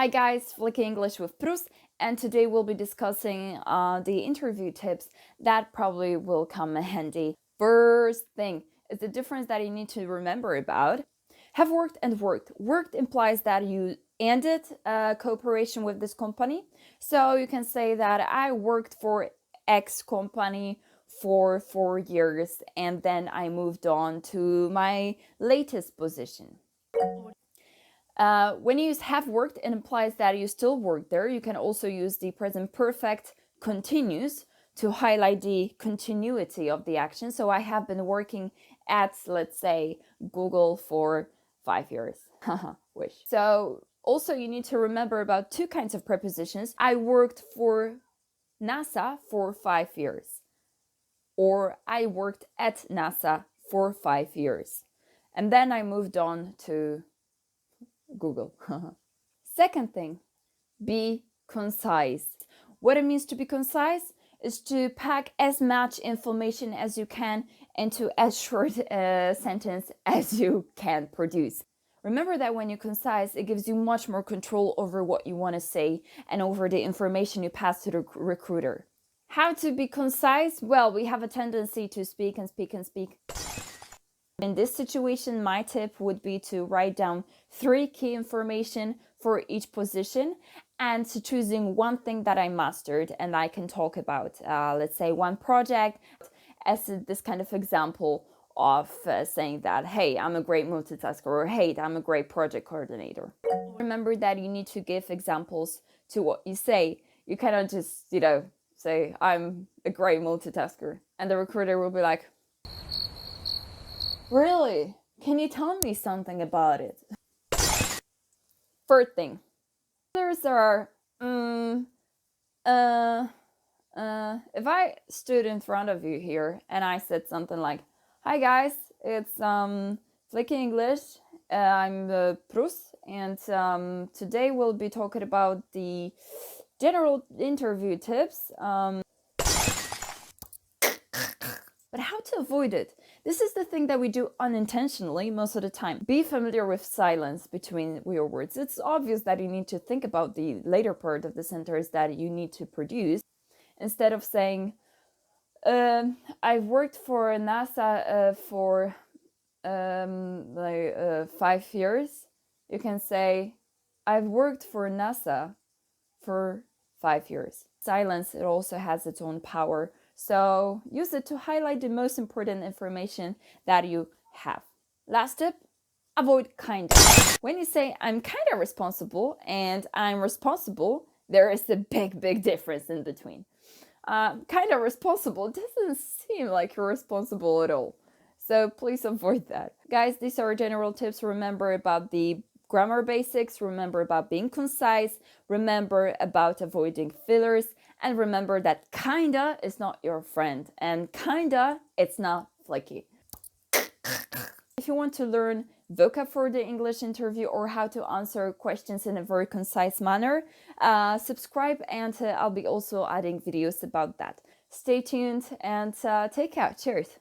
Hi guys, Fleeky English with Prus, and today we'll be discussing the interview tips that probably will come handy. First thing is the difference that you need to remember about. Have worked and worked. Worked implies that you ended cooperation with this company. So you can say that I worked for X company for 4 years and then I moved on to my latest position. When you use have worked, it implies that you still work there. You can also use the present perfect continuous to highlight the continuity of the action. So I have been working at, let's say, Google for 5 years. Wish. So also you need to remember about two kinds of prepositions. I worked for NASA for 5 years. Or I worked at NASA for 5 years. And then I moved on to Google. Second thing, be concise. What it means to be concise is to pack as much information as you can into as short a sentence as you can produce. Remember that when you're concise, it gives you much more control over what you want to say and over the information you pass to the recruiter. How to be concise? Well, we have a tendency to speak and speak and speak. In this situation, my tip would be to write down 3 key information for each position and to choosing one thing that I mastered and I can talk about. Let's say one project as this kind of example of saying that, hey, I'm a great multitasker, or hey, I'm a great project coordinator. Remember that you need to give examples to what you say. You cannot just, say, I'm a great multitasker. And the recruiter will be like, really? Can you tell me something about it? Third thing. There are, if I stood in front of you here and I said something like, hi guys, it's Fleeky English, I'm Prus, and today we'll be talking about the general interview tips. But how to avoid it? This is the thing that we do unintentionally most of the time. Be familiar with silence between your words. It's obvious that you need to think about the later part of the sentence that you need to produce. Instead of saying, I've worked for NASA for 5 years, you can say, I've worked for NASA for 5 years. Silence, it also has its own power. So use it to highlight the most important information that you have. Last tip, avoid kinda. When you say I'm kinda responsible and I'm responsible, there is a big difference in between. Kinda responsible doesn't seem like you're responsible at all. So please avoid that. Guys, these are general tips. Remember about the grammar basics, remember about being concise, remember about avoiding fillers, and remember that kinda is not your friend, and kinda, it's not flaky. If you want to learn vocab for the English interview or how to answer questions in a very concise manner, subscribe and I'll be also adding videos about that. Stay tuned and take care. Cheers.